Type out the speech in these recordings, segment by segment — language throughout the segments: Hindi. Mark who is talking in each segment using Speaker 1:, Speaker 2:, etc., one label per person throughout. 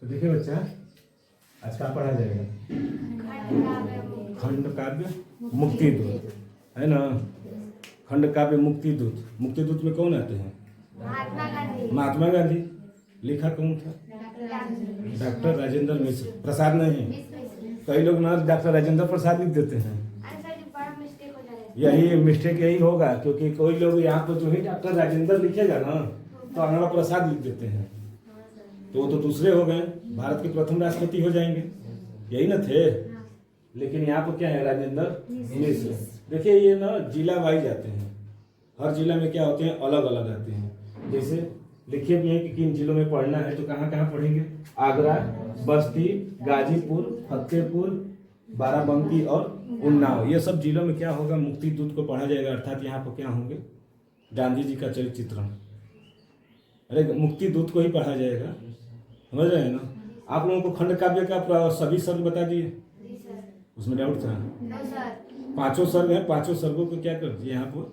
Speaker 1: तो देखिए बच्चा, आज क्या पढ़ा जाएगा? खंड काव्य मुक्ति दूत, है ना। खंड काव्य मुक्ति दूत। मुक्ति दूत में कौन आते हैं? महात्मा गांधी। लिखा कौन था? डॉक्टर राजेंद्र मिश्र। प्रसाद नहीं, कई लोग ना डॉक्टर राजेंद्र प्रसाद लिख देते हैं। यही मिस्टेक यही होगा, क्योंकि कोई लोग यहाँ पर जो ही डॉक्टर राजेंद्र लिखेगा ना तो अनाड़ा प्रसाद लिख देते हैं, तो वो तो दूसरे हो गए, भारत के प्रथम राष्ट्रपति हो जाएंगे, यही ना थे। लेकिन यहाँ पर क्या है? राजेंद्र मिश्र। देखिए ये ना जिला वाइज आते हैं, हर जिला में क्या होते हैं? अलग अलग आते हैं। जैसे लिखे भी हैं कि किन जिलों में पढ़ना है, तो कहाँ कहाँ पढ़ेंगे? आगरा, बस्ती, गाजीपुर, फतेहपुर, बाराबंकी और उन्नाव, ये सब जिलों में क्या होगा? मुक्ति दूत को पढ़ा जाएगा। अर्थात यहाँ पर क्या होंगे? गांधी जी का चरित्र चित्रण। अरे मुक्ति दूत को ही पढ़ा जाएगा, समझ रहे हैं ना। आप लोगों को खंड काव्य का सभी सर्ग बता दिए, उसमें डाउट था? 5 सर्ग हैं, 5 सर्गों को क्या कर दिए यहाँ पर?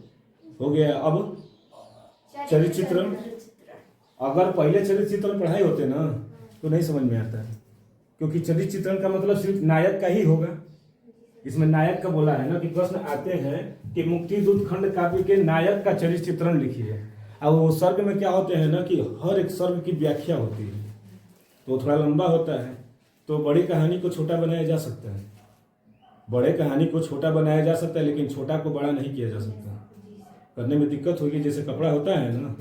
Speaker 1: हो गया। अब चरित्र चित्रण, अगर पहले चरित्र चित्रण पढ़ाए होते ना तो नहीं समझ में आता है, क्योंकि चरित्र चित्रण का मतलब सिर्फ नायक का ही होगा। इसमें नायक का बोला है ना कि प्रश्न आते हैं कि मुक्ति दूत खंड काव्य के नायक का चरित्र चित्रण लिखिए। अब वो सर्ग में क्या होते हैं ना कि हर एक सर्ग की व्याख्या होती है, तो थोड़ा लंबा होता है। तो बड़ी कहानी को छोटा बनाया जा सकता है, बड़े कहानी को छोटा बनाया जा सकता है, लेकिन छोटा को बड़ा नहीं किया जा सकता। करने में दिक्कत होगी। जैसे कपड़ा होता है ना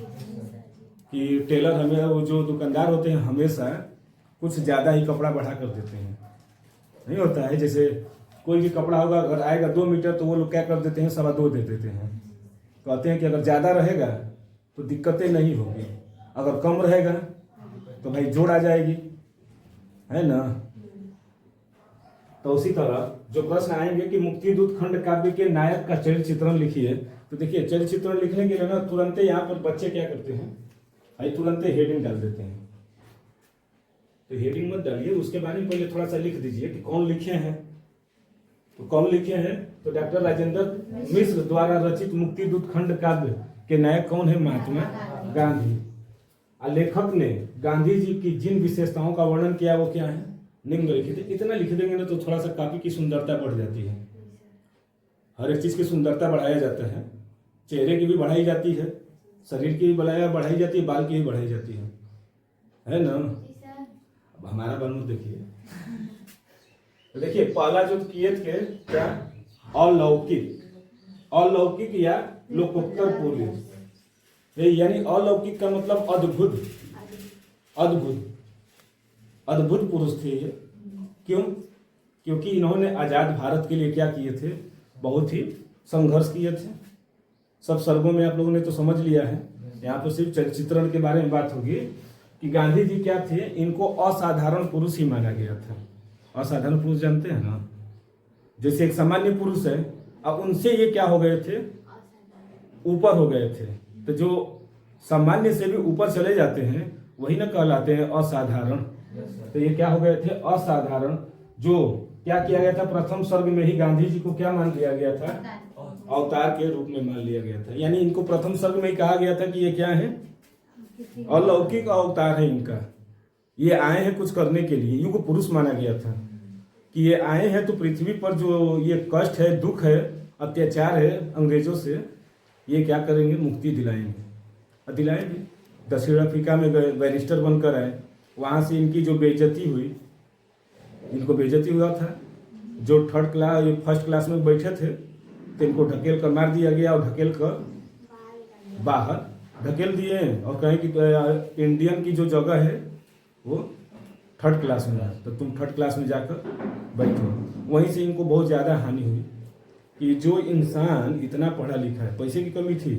Speaker 1: कि टेलर हमें, वो जो दुकानदार होते हैं हमेशा कुछ ज़्यादा ही कपड़ा बढ़ा कर देते हैं, नहीं होता है। जैसे कोई भी कपड़ा होगा, अगर आएगा 2 मीटर तो वो लोग क्या कर देते हैं? 2.25 दे देते हैं। कहते हैं कि अगर ज़्यादा रहेगा तो दिक्कतें नहीं होगी, अगर कम रहेगा तो भाई जोड़ आ जाएगी, है ना। तो उसी तरह जो प्रश्न आएंगे कि मुक्ति दूत खंड काव्य के नायक का चरित्र चित्रण लिखिए, तो देखिए चरित्र चित्रण लिखने के लिए ना तुरंत यहाँ पर बच्चे क्या करते हैं? भाई तुरंत हेडिंग डाल देते हैं। तो हेडिंग मत डालिए, उसके बारे में पहले थोड़ा सा लिख दीजिए कि कौन लिखे हैं। तो कौन लिखे हैं? तो डॉक्टर राजेंद्र मिश्र द्वारा रचित मुक्ति दूत खंड काव्य के नायक कौन है? महात्मा गांधी। लेखक ने गांधी जी की जिन विशेषताओं का वर्णन किया वो क्या है? निम्नलिखित। इतना लिख देंगे ना तो थोड़ा सा कॉपी की सुंदरता बढ़ जाती है। हर एक चीज की सुंदरता बढ़ाया जाता है, चेहरे की भी बढ़ाई जाती है, शरीर की भी बढ़ाई जाती है, बाल की भी बढ़ाई जाती है ना। अब हमारा बाल मत देखिए। तो देखिए पहला जो किए थे क्या? अलौकिक, अलौकिक या लोकोत्तर पुरुष। यानी अलौकिक का मतलब अद्भुत, अद्भुत, अद्भुत पुरुष थे ये। क्यों? क्योंकि इन्होंने आजाद भारत के लिए क्या किए थे? बहुत ही संघर्ष किए थे। सब सर्गों में आप लोगों ने तो समझ लिया है। यहाँ पर सिर्फ चरित्र चित्रण के बारे में बात होगी कि गांधी जी क्या थे? इनको असाधारण पुरुष ही माना गया था। असाधारण पुरुष जानते हैं ना, जैसे एक सामान्य पुरुष है, अब उनसे ये क्या हो गए थे? ऊपर हो गए थे। तो जो सामान्य से भी ऊपर चले जाते हैं वही ना कहलाते हैं असाधारण। तो ये क्या हो गए थे? असाधारण। जो क्या किया गया था? प्रथम सर्ग में ही गांधी जी को क्या मान लिया गया था? अवतार के रूप में मान लिया गया था। यानी इनको प्रथम सर्ग में ही कहा गया था कि ये क्या है? अलौकिक अवतार है इनका। ये आए हैं कुछ करने के लिए, युग पुरुष माना गया था कि ये आए हैं तो पृथ्वी पर जो ये कष्ट है, दुख है, अत्याचार है अंग्रेजों से, ये क्या करेंगे? मुक्ति दिलाएंगे। और दिलाएंगे। दक्षिण अफ्रीका में गए, बैरिस्टर बनकर आए, वहाँ से इनकी जो बेइज्जती हुई, इनको बेइज्जती हुआ था। जो फर्स्ट क्लास में बैठे थे तो इनको ढकेल कर मार दिया गया और ढकेल कर बाहर ढकेल दिए और कहें कि इंडियन की जो जगह है वो 3rd क्लास में है, तो तुम 3rd क्लास में जाकर बैठो। वहीं से इनको बहुत ज़्यादा हानि हुई कि जो इंसान इतना पढ़ा लिखा है, पैसे की कमी थी,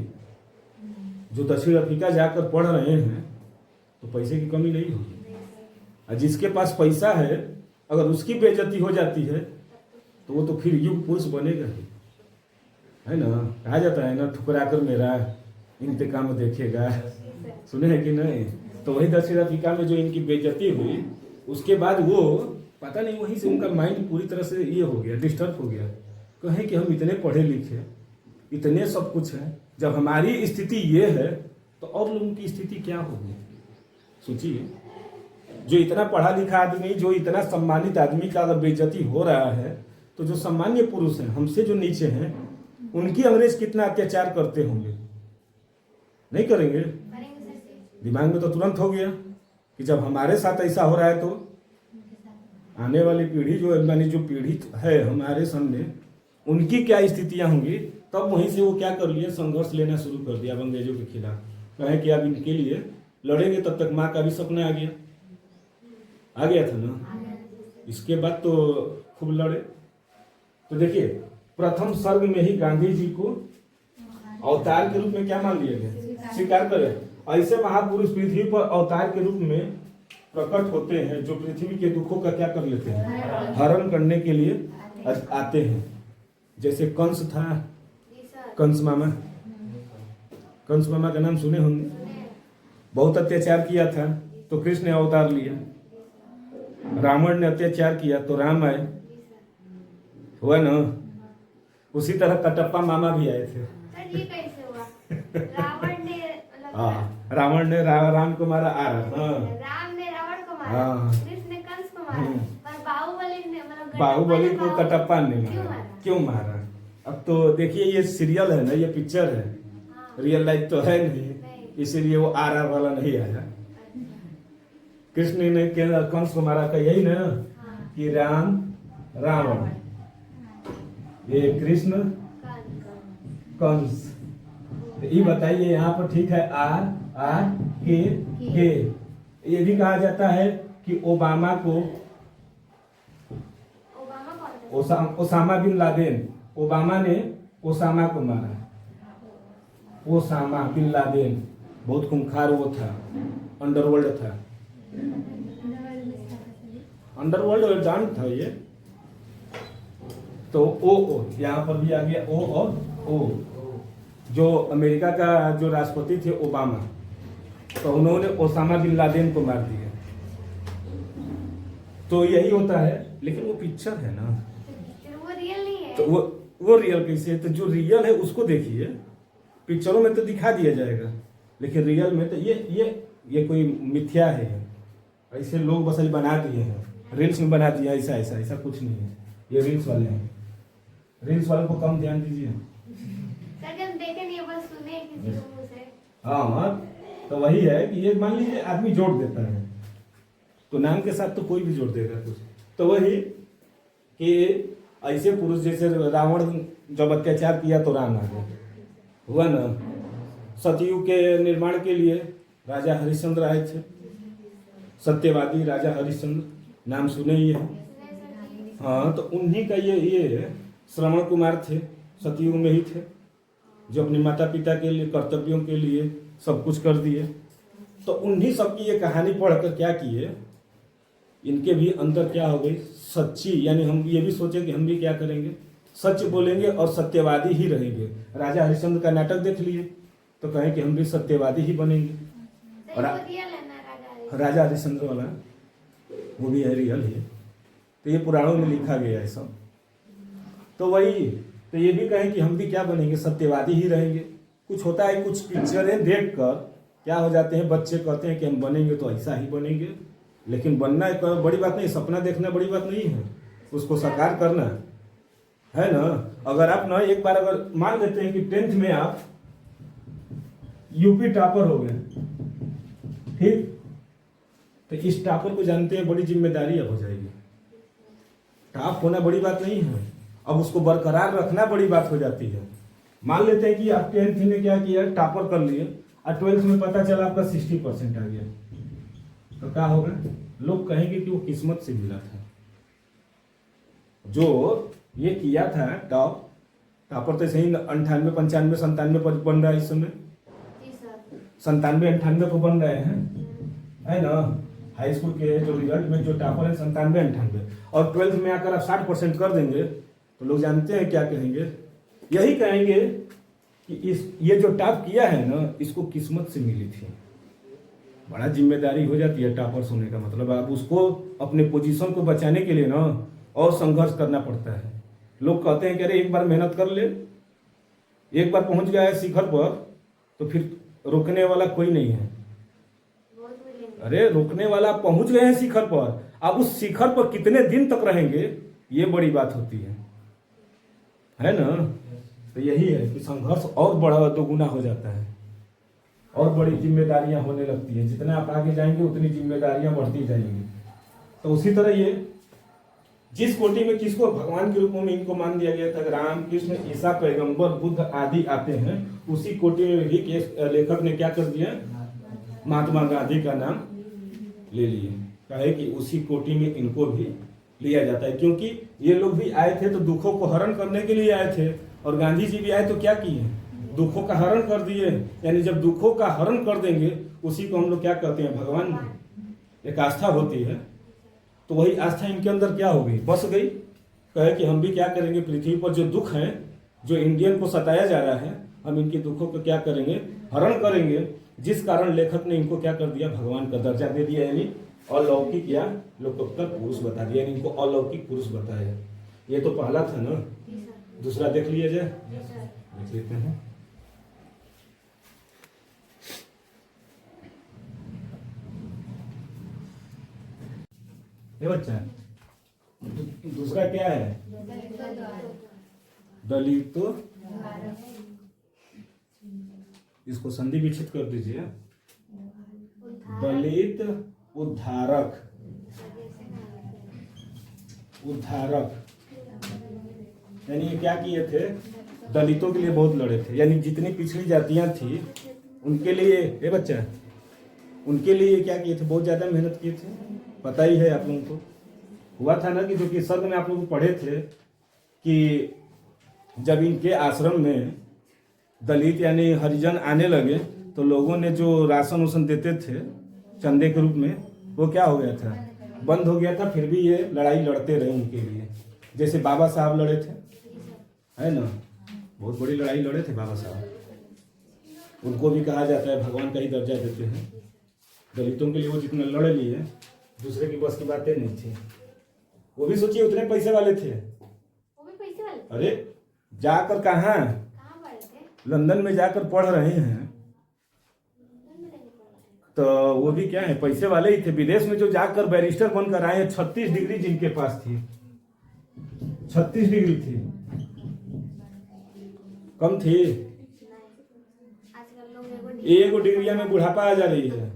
Speaker 1: जो दक्षिण अफ्रीका जाकर पढ़ रहे हैं तो पैसे की कमी नहीं होगी। और जिसके पास पैसा है अगर उसकी बेइज्जती हो जाती है तो वो तो फिर युग पुरुष बनेगा ही, है ना। कहा जाता है ना, ठुकरा कर मेरा इंतकाम देखेगा, सुने हैं कि नहीं। तो वही दक्षिण अफ्रीका में जो इनकी बेइज्जती हुई, उसके बाद वो पता नहीं वहीं से उनका माइंड पूरी तरह से ये हो गया, डिस्टर्ब हो गया। कहें कि हम इतने पढ़े लिखे, इतने सब कुछ है, जब हमारी स्थिति ये है तो और लोगों की स्थिति क्या होगी? सोचिए। जो इतना पढ़ा लिखा आदमी, जो इतना सम्मानित आदमी का अगर बेइज्जती हो रहा है, तो जो सामान्य पुरुष हैं, हमसे जो नीचे हैं, उनकी अंग्रेज कितना अत्याचार करते होंगे? नहीं करेंगे? दिमाग में तो तुरंत हो गया कि जब हमारे साथ ऐसा हो रहा है तो आने वाली पीढ़ी जो मानी जो पीढ़ी है हमारे सामने, उनकी क्या स्थितियां होंगी? तब वहीं से वो क्या कर लिए, संघर्ष लेना शुरू कर दिया अंग्रेजों के खिलाफ। कहे कि अब इनके लिए लड़ेंगे, तब तक माँ का भी सपना आ गया था ना। इसके बाद तो खूब लड़े। तो देखिए, प्रथम सर्ग में ही गांधी जी को अवतार के रूप में क्या मान लिया गया? स्वीकार करें। ऐसे महापुरुष पृथ्वी पर अवतार के रूप में प्रकट होते हैं, जो पृथ्वी के दुखों का क्या कर लेते हैं, हरण करने के लिए आते हैं। जैसे कंस था, कंस मामा का नाम सुने होंगे। बहुत अत्याचार किया था तो कृष्ण ने अवतार लिया। रावण ने अत्याचार किया तो राम आए, हुआ ना। उसी तरह कटप्पा मामा भी आए थे।
Speaker 2: ये कैसे हुआ?
Speaker 1: रावण ने राम को मारा।
Speaker 2: राम ने रावण को मारा, कृष्ण ने कंस को मारा, पर
Speaker 1: बाहुबली को कटप्पा ने मारा। क्यों मारा? अब तो देखिए, ये सीरियल है ना, ये पिक्चर है, रियल लाइफ तो है नहीं, इसीलिए वो RR वाला नहीं आया। कृष्ण ने कंस को मारा का यही ना, कि राम रावण, ये कृष्ण कंस। ये बताइए यहाँ पर ठीक है, R K। ये भी कहा जाता है कि ओबामा को, ओसामा बिन लादेन, ओबामा ने ओसामा को मारा। ओसामा बिन लादेन बहुत खूंखार वो था, अंडरवर्ल्ड था, अंडरवर्ल्ड जान था ये। तो ओ यहाँ पर भी आ गया, O और O। जो अमेरिका का जो राष्ट्रपति थे ओबामा, तो उन्होंने ओसामा बिन लादेन को मार दिया। तो यही होता है, लेकिन वो पिक्चर है ना,
Speaker 2: वो रियल नहीं है।
Speaker 1: तो वो रियल कैसे है? तो जो रियल है उसको देखिए। पिक्चरों में तो दिखा दिया जाएगा, लेकिन रियल में तो ये कोई मिथ्या है। ऐसे लोग बस बना दिए हैं, रील्स में बना दिया, ऐसा कुछ नहीं है। ये रील्स वाले हैं, रील्स वालों को कम ध्यान दीजिए।
Speaker 2: देखे नहीं, बस सुने किसी के मुंह से।
Speaker 1: हाँ, तो वही है कि ये मान लीजिए आदमी जोड़ देता है, तो नाम के साथ तो कोई भी जोड़ देगा कुछ। तो वही कि ऐसे पुरुष, जैसे रावण जब अत्याचार किया तो राम आ गए, हुआ ना। सतयुग के निर्माण के लिए राजा हरिश्चंद्र आए थे, सत्यवादी राजा हरिश्चंद्र, नाम सुने ही है। हाँ, तो उन्हीं का ये श्रवण कुमार थे, सतयुग में ही थे, जो अपने माता पिता के लिए, कर्तव्यों के लिए सब कुछ कर दिए। तो उन्हीं सबकी ये कहानी पढ़कर क्या किए, इनके भी अंदर क्या हो गई, सच्ची। यानी हम ये भी सोचे कि हम भी क्या करेंगे, सच बोलेंगे और सत्यवादी ही रहेंगे। राजा हरिश्चंद्र का नाटक देख लिए तो कहें कि हम भी सत्यवादी ही बनेंगे। और राजा हरिश्चंद्र वाला वो भी है, रियल है। तो ये पुराणों में लिखा गया है सब। तो वही, तो ये भी कहें कि हम भी क्या बनेंगे, सत्यवादी ही रहेंगे। कुछ होता है, कुछ पिक्चरें देख कर क्या हो जाते हैं, बच्चे कहते हैं कि हम बनेंगे तो ऐसा ही बनेंगे। लेकिन बनना एक बड़ी बात नहीं, सपना देखना बड़ी बात नहीं है, उसको साकार करना है ना। अगर आप ना एक बार अगर मान लेते हैं कि 10th में आप यूपी टॉपर हो गए, ठीक, तो इस टॉपर को जानते हैं बड़ी जिम्मेदारी अब हो जाएगी। टॉप होना बड़ी बात नहीं है, अब उसको बरकरार रखना बड़ी बात हो जाती है। मान लेते हैं कि आप 10th में क्या किया, टॉपर कर लिए, और 12th में पता चला आपका 60% आ गया, तो क्या होगा? लोग कहेंगे कि वो किस्मत से मिला था। जो ये किया था टॉपर, तो सही 98, 95, 97 पर बन रहा है इस समय, 97, 98 पर बन रहे हैं, है ना। हाई स्कूल के जो रिजल्ट में जो टॉपर है 97, 98, और 12th में आकर आप 60% कर देंगे तो लोग जानते हैं क्या कहेंगे, यही कहेंगे कि ये जो टॉप किया है ना, इसको किस्मत से मिली थी। बड़ा जिम्मेदारी हो जाती है टॉपर्स होने का मतलब। आप उसको अपने पोजीशन को बचाने के लिए ना और संघर्ष करना पड़ता है। लोग कहते हैं कि अरे एक बार मेहनत कर ले, एक बार पहुंच गया है शिखर पर तो फिर रोकने वाला कोई नहीं है। अरे रोकने वाला पहुंच गए हैं शिखर पर, अब उस शिखर पर कितने दिन तक रहेंगे ये बड़ी बात होती है ना। तो यही है कि संघर्ष और बड़ा दोगुना हो जाता है और बड़ी जिम्मेदारियां होने लगती हैं। जितना आप आगे जाएंगे उतनी जिम्मेदारियां बढ़ती जाएंगी। तो उसी तरह ये जिस कोटि में किसको भगवान के रूप में इनको मान दिया गया था, राम कृष्ण ईसा पैगंबर बुद्ध आदि आते हैं, उसी कोटि में भी लेखक ने क्या कर दिया, महात्मा गांधी का नाम ले लिए। कहे कि उसी कोटि में इनको भी लिया जाता है, क्योंकि ये लोग भी आए थे तो दुखों को हरण करने के लिए आए थे, और गांधी जी भी आए तो क्या किए, दुखों का हरण कर दिए। यानी जब दुखों का हरण कर देंगे उसी को हम लोग क्या कहते हैं, भगवान। एक आस्था होती है, तो वही आस्था इनके अंदर क्या हो गई, बस गई। कहे कि हम भी क्या करेंगे, पृथ्वी पर जो दुख है, जो इंडियन को सताया जा रहा है, हम इनके दुखों को क्या करेंगे, हरण करेंगे। जिस कारण लेखक ने इनको क्या कर दिया, भगवान का दर्जा दे दिया, यानी अलौकिक या लोकोत्तर पुरुष बता दिया, यानी इनको अलौकिक पुरुष बताया। ये तो पहला था ना, दूसरा देख लिया जाए, देख लेते हैं। ये बच्चा दूसरा क्या है, दलितो, इसको संधि विच्छेद कर दीजिए, दलित उद्धारक, उद्धारक। यानी ये क्या किए थे, दलितों के लिए बहुत लड़े थे। यानी जितनी पिछड़ी जातियां थी उनके लिए, ये बच्चा उनके लिए क्या किए थे, बहुत ज्यादा मेहनत किए थे। पता ही है आप लोगों को, हुआ था ना कि जो कि सर्ग में आप लोग पढ़े थे कि जब इनके आश्रम में दलित यानी हरिजन आने लगे तो लोगों ने जो राशन वासन देते थे चंदे के रूप में, वो क्या हो गया था, बंद हो गया था। फिर भी ये लड़ाई लड़ते रहे उनके लिए, जैसे बाबा साहब लड़े थे, है ना, बहुत बड़ी लड़ाई लड़े थे बाबा साहब। उनको भी कहा जाता है भगवान का ही दर्जा देते हैं। दलितों के लिए वो जितना लड़ लिए, दूसरे की बस की बातें नहीं थी। वो भी सोचिए उतने पैसे वाले थे,
Speaker 2: वो भी पैसे वाले।
Speaker 1: अरे जाकर कहाँ, लंदन में जाकर पढ़ रहे हैं, तो वो भी क्या है, पैसे वाले ही थे। विदेश में जो जाकर बैरिस्टर बनकर आए हैं, 36 डिग्री जिनके पास थी, 36 डिग्री थी, कम थी। एक डिग्री में बुढ़ापा आ जा रही है,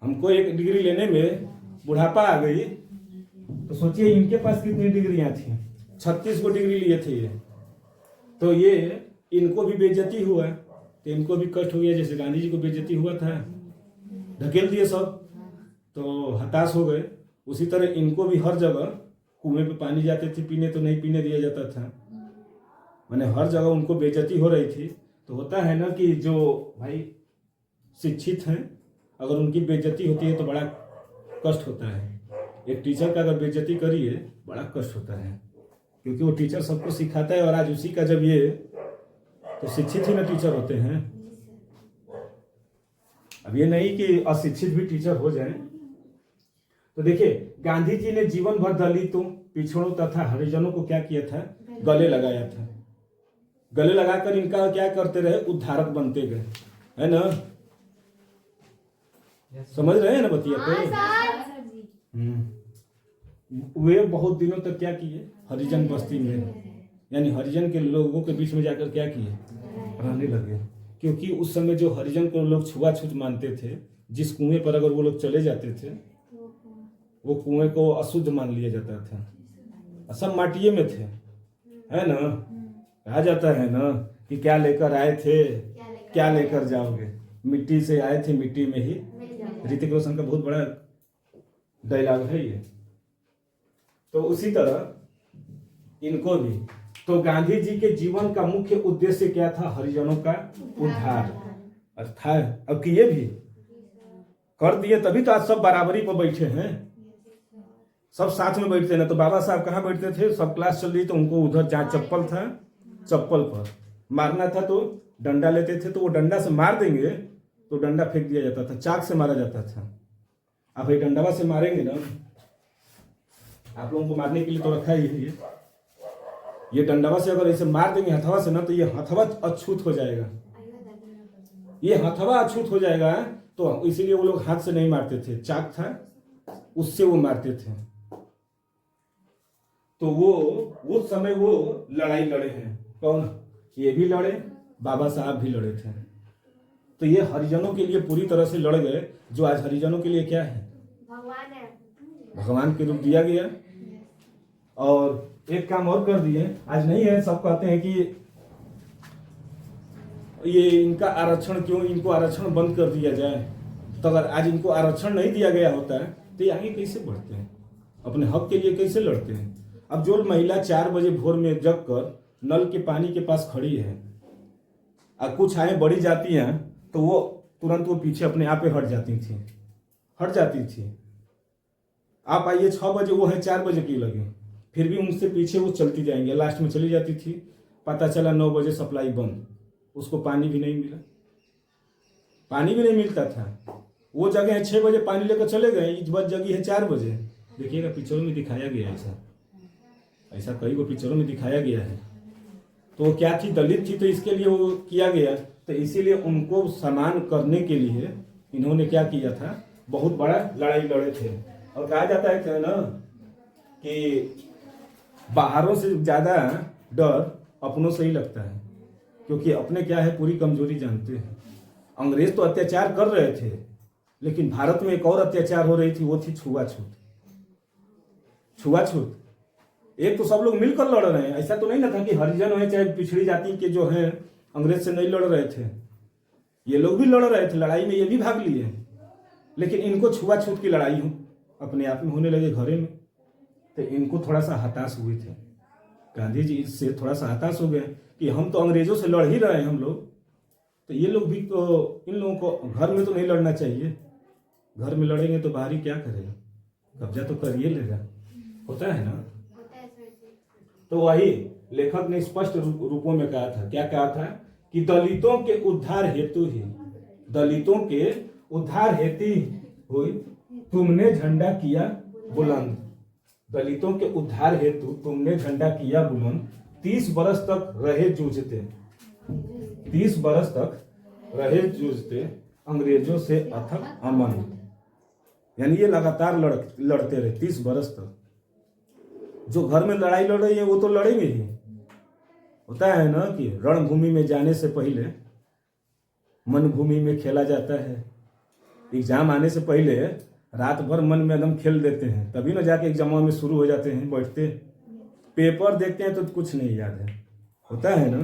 Speaker 1: हमको एक डिग्री लेने में बुढ़ापा आ गई, तो सोचिए इनके पास कितनी डिग्रियां थी, 36 को डिग्री लिए थे ये। तो ये इनको भी बेइज्जती हुआ, तो इनको भी कष्ट हो गया, जैसे गांधी जी को बेइज्जती हुआ था, ढकेल दिए सब, तो हताश हो गए। उसी तरह इनको भी हर जगह कुएं पे पानी जाते थे पीने, तो नहीं पीने दिया जाता था, माने हर जगह उनको बेइज्जती हो रही थी। तो होता है ना कि जो भाई शिक्षित हैं, अगर उनकी बेइज्जती होती है तो बड़ा कष्ट होता है। एक टीचर का अगर बेइज्जती करिए बड़ा कष्ट होता है, क्योंकि वो टीचर सबको सिखाता है, और आज उसी का जब ये, तो शिक्षित ही ना टीचर होते हैं। अब ये नहीं कि अशिक्षित भी टीचर हो जाए। तो देखिए गांधी जी ने जीवन भर दलितों, पिछड़ों तथा हरिजनों को क्या किया था, गले लगाया था। गले लगाकर इनका क्या करते रहे, उद्धारक बनते गए, है ना, समझ रहे हैं ना बतिया को। वे बहुत दिनों तक क्या किए, हरिजन बस्ती में, यानी हरिजन के लोगों के बीच में जाकर क्या किए, रहने लगे। क्योंकि उस समय जो हरिजन को लोग छुआछूत मानते थे, जिस कुएं पर अगर वो लोग चले जाते थे, वो कुएं को अशुद्ध मान लिया जाता था। सब माटिए में थे, है ना, कहा जाता है ना कि क्या लेकर आए थे क्या लेकर जाओगे, मिट्टी से आए थे मिट्टी में ही। ऋतिक रोशन का बहुत बड़ा डायलॉग है ये। तो उसी तरह इनको भी, तो गांधी जी के जीवन का मुख्य उद्देश्य क्या था, हरिजनों का उद्धार। अर्थात अब कि ये भी कर दिए, तभी तो आज सब बराबरी पर बैठे हैं, सब साथ में बैठते हैं ना। तो बाबा साहब कहाँ बैठते थे, सब क्लास चल रही तो उनको उधर जहाँ चप्पल था, चप्पल पर मारना था तो डंडा लेते थे, तो वो डंडा से मार देंगे तो डंडा फेंक दिया जाता था, चाक से मारा जाता था। आप ये डंडावा से मारेंगे ना, आप लोगों को मारने के लिए तो रखा ही है ये डंडावा से अगर ऐसे मार देंगे हथवा से ना, तो ये हथवा अछूत हो जाएगा, ये हथवा अछूत हो जाएगा, तो इसीलिए वो लोग हाथ से नहीं मारते थे, चाक था उससे वो मारते थे। तो वो उस समय वो लड़ाई लड़े हैं। कौन? ये भी लड़े, बाबा साहब भी लड़े थे। तो ये हरिजनों के लिए पूरी तरह से लड़ गए, जो आज हरिजनों के लिए क्या है?
Speaker 2: भगवान है।
Speaker 1: भगवान के रूप दिया गया। और एक काम और कर दिए, आज नहीं है, सब कहते हैं कि ये इनका आरक्षण क्यों, इनको आरक्षण बंद कर दिया जाए। तो अगर आज इनको आरक्षण नहीं दिया गया होता है तो ये आगे कैसे बढ़ते हैं, अपने हक के लिए कैसे लड़ते हैं? अब जो महिला 4 बजे भोर में जग कर नल के पानी के पास खड़ी है, और कुछ आए बड़ी जाती हैं तो वो तुरंत वो पीछे अपने आप हट जाती थी। आप आइए 6 बजे, वो है 4 बजे की लगे, फिर भी उनसे पीछे वो चलती जाएंगे, लास्ट में चली जाती थी। पता चला 9 बजे सप्लाई बंद, उसको पानी भी नहीं मिला, पानी भी नहीं मिलता था। वो जगह है 6 बजे पानी लेकर चले गए, इस बार जगह है 4 बजे। देखिएगा पिक्चरों में दिखाया गया है, ऐसा कई वो पिक्चरों में दिखाया गया है। तो वो क्या थी, दलित थी, तो इसके लिए वो किया गया। तो इसीलिए उनको समान करने के लिए इन्होंने क्या किया था, बहुत बड़ा लड़ाई लड़े थे। और कहा जाता है ना कि बाहरों से ज्यादा डर अपनों से ही लगता है, क्योंकि अपने क्या है पूरी कमजोरी जानते हैं। अंग्रेज तो अत्याचार कर रहे थे, लेकिन भारत में एक और अत्याचार हो रही थी, वो थी छुआछूत। एक तो सब लोग मिलकर लड़ रहे हैं, ऐसा तो नहीं ना था कि हरिजन है चाहे पिछड़ी जाति के जो है अंग्रेज से नहीं लड़ रहे थे, ये लोग भी लड़ रहे थे, लड़ाई में ये भी भाग लिए, लेकिन इनको छुआछूत की लड़ाई अपने आप में होने लगे घरे में। तो इनको थोड़ा सा हताश हुए थे, गांधी जी इससे थोड़ा सा हताश हो गए कि हम तो अंग्रेजों से लड़ ही रहे हैं हम लोग, तो ये लोग भी तो, इन लोगों को घर में तो नहीं लड़ना चाहिए, घर में लड़ेंगे तो बाहरी क्या करेगा, कब्जा तो करिए लेगा, होता है ना। तो वही लेखक ने स्पष्ट रूपों में कहा था, क्या कहा था कि दलितों के उद्धार हेतु हुई तुमने झंडा किया बुलंद। दलितों के उद्धार हेतु तुमने झंडा किया बुलंद, 30 बरस तक रहे जूझते, 30 बरस तक रहे जूझते अंग्रेजों से अथक अमन। यानी ये लगातार लड़ते रहे 30 बरस तक। जो घर में लड़ाई लड़ रही है वो तो लड़ेंगे ही। होता है ना कि रणभूमि में जाने से पहले मन भूमि में खेला जाता है। एग्जाम आने से पहले रात भर मन में एकदम खेल देते हैं, तभी ना जाके एग्जाम में शुरू हो जाते हैं, बैठते पेपर देखते हैं तो कुछ नहीं याद है। होता है ना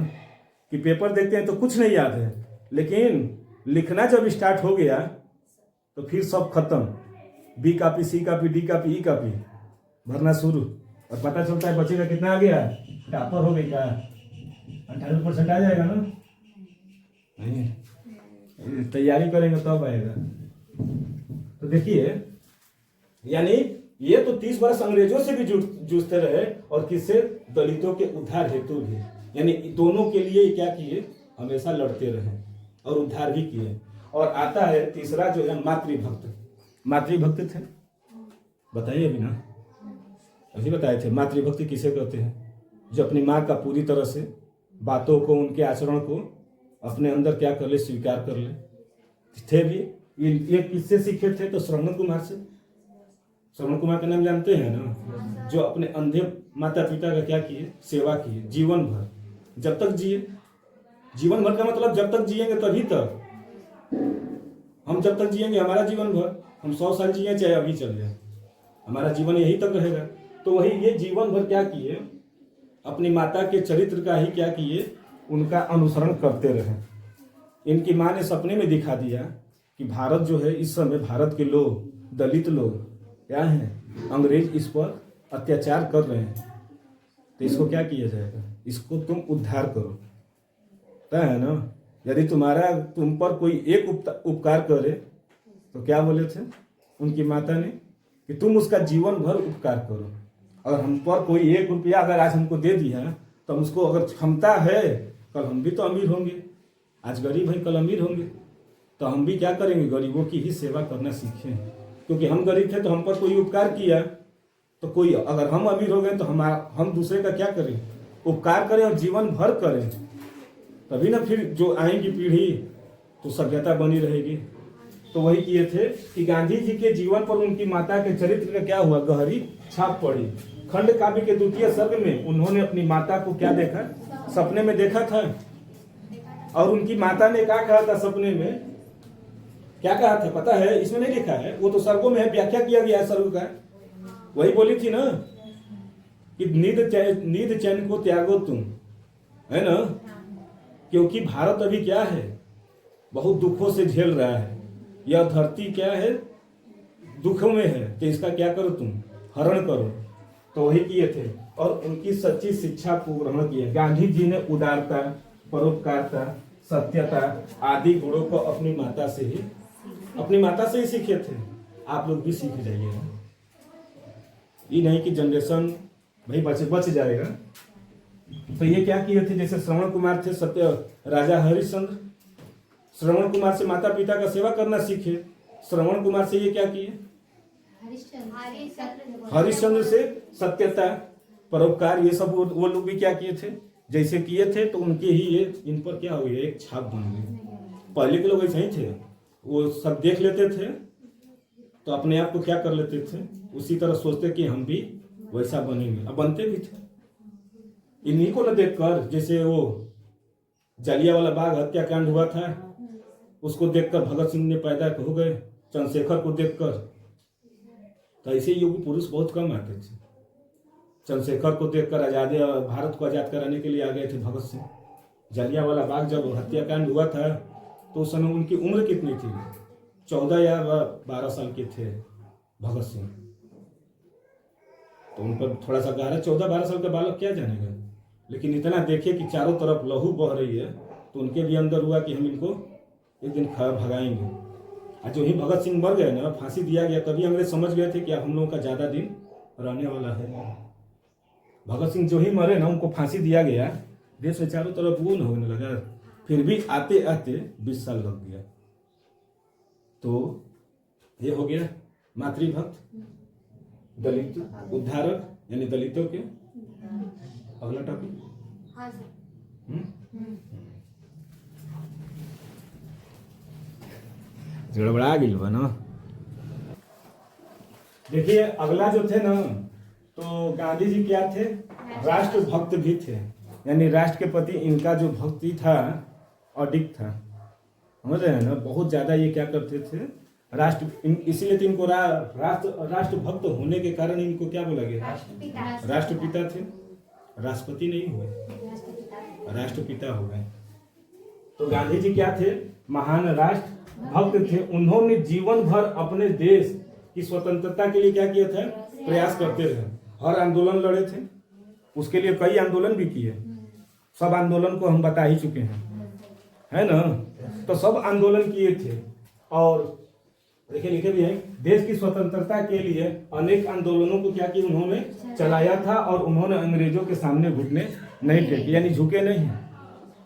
Speaker 1: कि पेपर देखते हैं तो कुछ नहीं याद है, लेकिन लिखना जब स्टार्ट हो गया तो फिर सब खत्म। बी कॉपी, सी कॉपी, डी कॉपी, ई कॉपी भरना शुरू, और पता चलता है बच्चे का कितना आ गया, टॉपर हो गई क्या, 98% आ जाएगा ना। नहीं, तैयारी करेंगे तब आएगा। तो देखिए, यानी ये तो 30 वर्ष अंग्रेजों से भी जूझते रहे, और किससे, दलितों के उद्धार हेतु भी। यानी दोनों के लिए क्या किए, हमेशा लड़ते रहे और उद्धार भी किए। और आता है तीसरा जो है मातृभक्त। मातृभक्त थे, बताइए अभी ना, अभी बताए थे। मातृभक्ति किसे कहते हैं? जो अपनी माँ का पूरी तरह से बातों को, उनके आचरण को अपने अंदर क्या कर ले, स्वीकार कर ले। थे भी ये किससे सीखे थे? तो श्रवण कुमार से। श्रवण कुमार का नाम जानते हैं ना, जो अपने अंधे माता पिता का क्या किए, सेवा किए जीवन भर, जब तक जिए। जीवन भर का मतलब जब तक जिएंगे तभी तक, हम जब तक जिएंगे हमारा जीवन भर, हम 100 साल जिए चाहे अभी चल जाए, हमारा जीवन यही तक रहेगा। तो वही ये जीवन भर क्या किए, अपनी माता के चरित्र का ही क्या किए, उनका अनुसरण करते रहे। इनकी माँ ने सपने में दिखा दिया कि भारत जो है, इस समय भारत के लोग, दलित लोग क्या हैं, अंग्रेज इस पर अत्याचार कर रहे हैं, तो इसको क्या किया जाएगा, इसको तुम उद्धार करो। पता है ना, यदि तुम पर कोई एक उपकार करे, तो क्या बोले थे उनकी माता ने, कि तुम उसका जीवन भर उपकार करो। अगर हम पर कोई 1 रुपया अगर आज हमको दे दिया, तो हम उसको, अगर क्षमता है, कल हम भी तो अमीर होंगे। आज गरीब हैं, कल अमीर होंगे, तो हम भी क्या करेंगे, गरीबों की ही सेवा करना सीखें। क्योंकि हम गरीब थे तो हम पर कोई उपकार किया, तो कोई, अगर हम अमीर हो गए तो हम दूसरे का क्या करें, उपकार करें और जीवन भर करें। तभी ना फिर जो आएगी पीढ़ी तो सभ्यता बनी रहेगी। तो वही किए थे कि गांधी जी के जीवन पर उनकी माता के चरित्र का क्या हुआ, गहरी छाप पड़ी। खंड काव्य के द्वितीय सर्ग में उन्होंने अपनी माता को क्या देखा, सपने में देखा था। और उनकी माता ने क्या कहा था सपने में, क्या कहा था पता है? इसमें नहीं लिखा है, वो तो सर्गों में है, व्याख्या किया गया है सर्ग का। वही बोली थी ना कि नींद चैन को त्यागो तुम, है ना, क्योंकि भारत अभी क्या है, बहुत दुखों से झेल रहा है। यह धरती क्या है, दुखों में है, तो इसका क्या करो तुम, हरण करो। तो वही किए थे और उनकी सच्ची शिक्षा को ग्रहण किया। गांधी जी ने उदारता, परोपकारता, सत्यता आदि गुणों को अपनी माता से ही सीखे थे। आप लोग भी सीख जाइए। ये नहीं कि जनरेशन भाई बच जाएगा। तो ये क्या किए थे, जैसे श्रवण कुमार थे, सत्य राजा हरिश्चंद्र, श्रवण कुमार से माता पिता का सेवा करना सीखे। श्रवण कुमार से ये क्या किए, हरिश्चंद्र से सत्यता, परोपकार, ये सब वो लोग भी क्या किए थे, जैसे किए थे। तो उनके ही ये इन पर क्या हुई, एक छाप बन गई। पहले के लोग ऐसे ही थे, वो सब देख लेते थे तो अपने आप को क्या कर लेते थे, उसी तरह सोचते कि हम भी वैसा बनेंगे, अब बनते भी थे। इन्हीं को न देखकर, जैसे वो जालियांवाला बाग हत्याकांड हुआ था, उसको देखकर भगत सिंह ने पैदा हो गए, चंद्रशेखर को देखकर। तो ऐसे युग पुरुष बहुत कम आते थे। चंद्रशेखर को देखकर आजादी, भारत को आजाद कराने के लिए आ गए थे भगत सिंह। जालियांवाला बाग जब हत्याकांड हुआ था तो उस समय उनकी उम्र कितनी थी, 14 या 12 साल के थे भगत सिंह। तो उन पर थोड़ा सा गहरा, 14-12 साल का बालक क्या जानेगा, लेकिन इतना देखे कि चारों तरफ लहू बह रही है तो उनके भी अंदर हुआ कि हम इनको एक दिन भगाएंगे। और जो ही भगत सिंह मर गए ना, फांसी दिया गया, तभी अंग्रेज समझ गए थे कि हम लोगों का ज्यादा दिन रहने वाला है। भगत सिंह जो ही मरे ना, उनको फांसी दिया गया, देश में चारों तरफ वो न होने लगा। फिर भी आते आते 20 साल लग गया। तो ये हो गया मातृभक्त, दलित उद्धारक यानी दलितों के। अगला टॉपिक,
Speaker 2: हाँ सर।
Speaker 1: गड़बड़ा गई ना। देखिए अगला जो थे ना, तो गांधी जी क्या थे, राष्ट्रभक्त भी थे। यानी राष्ट्र के प्रति इनका जो भक्ति था अडिग था, समझ रहे हैं ना, बहुत ज्यादा ये क्या करते थे, राष्ट्र, इसीलिए तो इनको राष्ट्रभक्त होने के कारण इनको क्या बोला गया, राष्ट्रपिता थे। राष्ट्रपति नहीं हुए, राष्ट्रपिता हो गए। तो गांधी जी क्या थे, महान राष्ट्र भक्त थे। उन्होंने जीवन भर अपने देश की स्वतंत्रता के लिए क्या किया था, प्रयास करते रहे। हर आंदोलन लड़े थे, उसके लिए कई आंदोलन भी किए। सब आंदोलन को हम बता ही चुके हैं, है ना। तो सब आंदोलन किए थे और देखिए लिखे भी है, देश की स्वतंत्रता के लिए अनेक आंदोलनों को क्या किया उन्होंने चलाया था। और उन्होंने अंग्रेजों के सामने घुटने नहीं टेके, यानी झुके नहीं,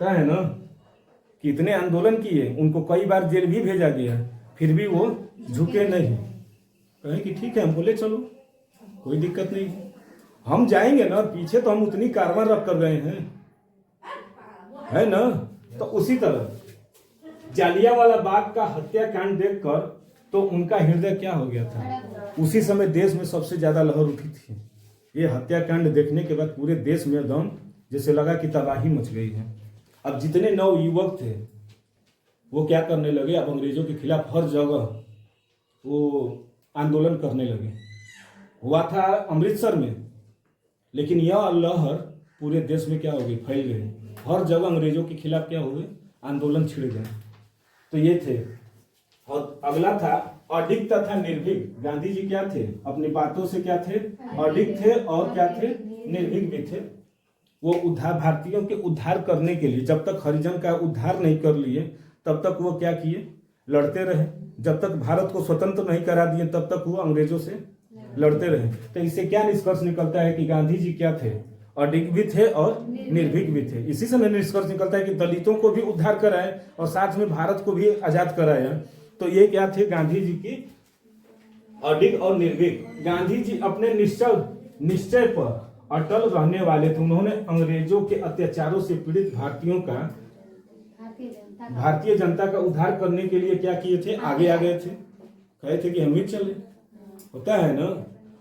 Speaker 1: तो है ना। कितने आंदोलन किए, उनको कई बार जेल भी भेजा गया, फिर भी वो झुके नहीं। कहे कि ठीक है, हम बोले चलो कोई दिक्कत नहीं, हम जाएंगे ना, पीछे तो हम उतनी कारवां रख कर गए हैं, है ना। तो उसी तरह जालियांवाला बाग का हत्याकांड देखकर तो उनका हृदय क्या हो गया था, उसी समय देश में सबसे ज्यादा लहर उठी थी। ये हत्याकांड देखने के बाद पूरे देश में एकदम जैसे लगा कि तबाही मच गई है। अब जितने नव युवक थे वो क्या करने लगे, अब अंग्रेजों के खिलाफ हर जगह वो आंदोलन करने लगे। हुआ था अमृतसर में, लेकिन यह लहर पूरे देश में क्या हो गई, फैल गई। हर जगह अंग्रेजों के खिलाफ क्या हुए, आंदोलन छिड़ गए। तो ये थे। और अगला था अडिग तथा निर्भीक। गांधी जी क्या थे, अपनी बातों से क्या थे, अडिग थे और क्या थे, निर्भीक भी थे। वो उद्धार, भारतीयों के उद्धार करने के लिए, जब तक हरिजन का उद्धार नहीं कर लिए तब तक वो क्या किए, लड़ते रहे। जब तक भारत को स्वतंत्र नहीं करा दिए तब तक वो अंग्रेजों से लड़ते रहे। तो इससे क्या निष्कर्ष निकलता है कि गांधी जी क्या थे, अडिग भी थे और निर्भीक भी थे। इसी से निष्कर्ष निकलता है कि दलितों को भी उद्धार कराए और साथ में भारत को भी आजाद कराया। तो ये क्या थे, गांधी जी की अडिग और निर्भीक। गांधी जी अपने निश्चय पर अटल रहने वाले थे। उन्होंने अंग्रेजों के अत्याचारों से पीड़ित भारतीयों का भारतीय जनता का उद्धार करने के लिए क्या किए थे, आगे आ गए थे, कहे थे कि हम ही चले। होता है ना,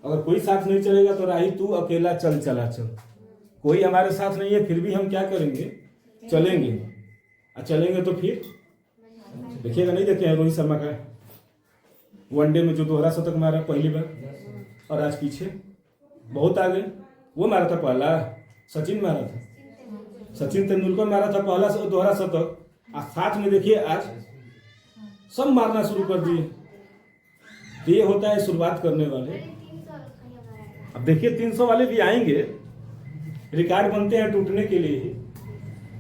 Speaker 1: अगर कोई साथ नहीं चलेगा तो राही तू अकेला चल चला चल, कोई हमारे साथ नहीं है फिर भी हम क्या करेंगे, चलेंगे। और चलेंगे तो फिर देखिएगा, नहीं देखे हैं रोहित शर्मा का वनडे में जो दोहरा शतक मारा पहली बार, और आज पीछे बहुत आगे। वो मारा था पहला, सचिन मारा था, सचिन तेंदुलकर मारा था पहला दोहरा शतक, और साथ में देखिए आज सब मारना शुरू कर दिए। तो ये होता है शुरुआत करने वाले। अब देखिए 300 वाले भी आएंगे, रिकॉर्ड बनते हैं टूटने के लिए ही।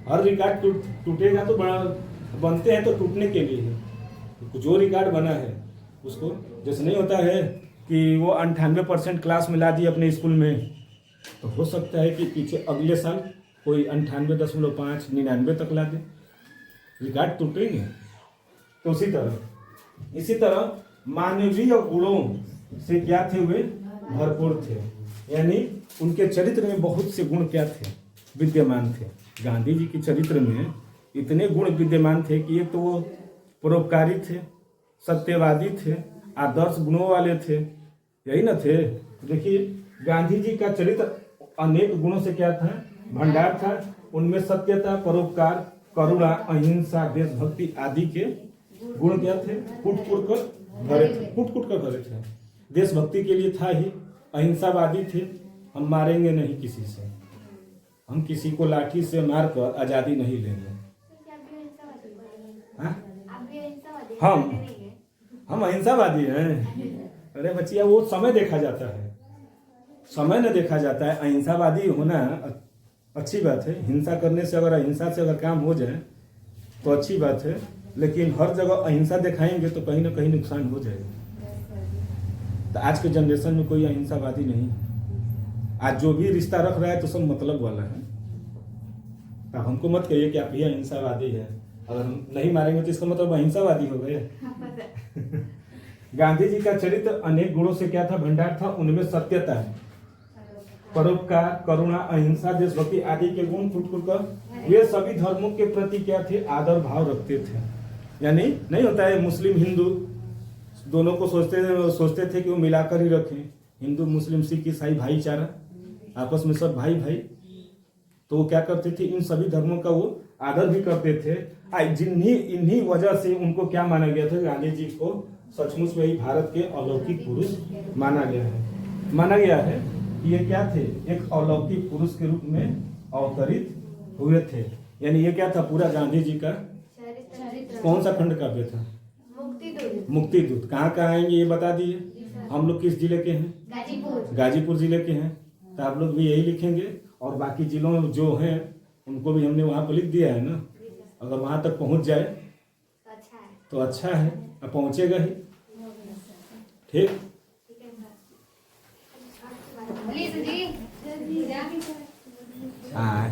Speaker 1: हर रिकॉर्ड टूटेगा तो बनते हैं तो टूटने के लिए ही। जो रिकॉर्ड बना है उसको, जैसे नहीं होता है कि वो 98% क्लास में ला दिए अपने स्कूल में, तो हो सकता है कि पीछे अगले साल कोई 98.5 99 तक ला दे, रिकॉर्ड टूटेंगे। तो इसी तरह मानवीय गुणों से क्या थे, वे भरपूर थे, यानी उनके चरित्र में बहुत से गुण क्या थे, विद्यमान थे। गांधी जी के चरित्र में इतने गुण विद्यमान थे कि ये तो वो परोपकारी थे, सत्यवादी थे, आदर्श गुणों वाले थे, यही ना थे। देखिए गांधी जी का चरित्र अनेक गुणों से क्या था, भंडार था। उनमें सत्यता, परोपकार, करुणा, अहिंसा, देशभक्ति आदि के गुण क्या थे, कूट कूट कर भरे थे। देशभक्ति के लिए था ही, अहिंसावादी थे, हम मारेंगे नहीं किसी से, हम किसी को लाठी से मारकर आजादी नहीं लेंगे। हम अहिंसावादी हैं। अरे बच्चिया, वो समय देखा जाता है, समय न देखा जाता है। अहिंसावादी होना अच्छी बात है, हिंसा करने से, अगर अहिंसा से अगर काम हो जाए तो अच्छी बात है, लेकिन हर जगह अहिंसा दिखाएंगे तो कहीं ना कहीं नुकसान हो जाएगा। तो आज के जनरेशन में कोई अहिंसावादी नहीं। आज जो भी रिश्ता रख रहा है तो सब मतलब वाला है। तो हमको मत कहिए कि आप ही अहिंसावादी है, अगर हम नहीं मारेंगे तो इसका मतलब अहिंसावादी हो गए। गांधी जी का चरित्र अनेक गुणों से क्या था, भंडार था। उनमें सत्यता, परोपकार, करुणा, अहिंसा, देशभक्ति आदि के गुण फुट फुट कर वे सभी धर्मों के प्रति क्या थे, आदर भाव रखते थे। यानी नहीं होता है मुस्लिम हिंदू दोनों को सोचते थे कि वो मिलाकर ही रखें, हिंदू मुस्लिम सिख ईसाई भाईचारा, आपस में सब भाई भाई। तो वो क्या करते थे, इन सभी धर्मों का वो आदर भी करते थे। इन्हीं वजह से उनको क्या माना गया था, गांधी जी को सचमुच में ही भारत के अलौकिक पुरुष माना गया है कि ये क्या थे, एक अलौकिक पुरुष के रूप में अवतरित हुए थे। यानी ये क्या था, पूरा गांधी जी का कौन सा खंड काव्य था, मुक्ति दूत। कहाँ आएंगे ये बता दिए। हम लोग किस जिले के हैं, गाजीपुर जिले के हैं, तो आप लोग भी यही लिखेंगे। और बाकी जिलों जो हैं उनको भी हमने वहाँ पर लिख दिया है ना। अगर वहाँ तक पहुँच जाए तो अच्छा है, अब पहुँचेगा ही। ठीक, हाँ।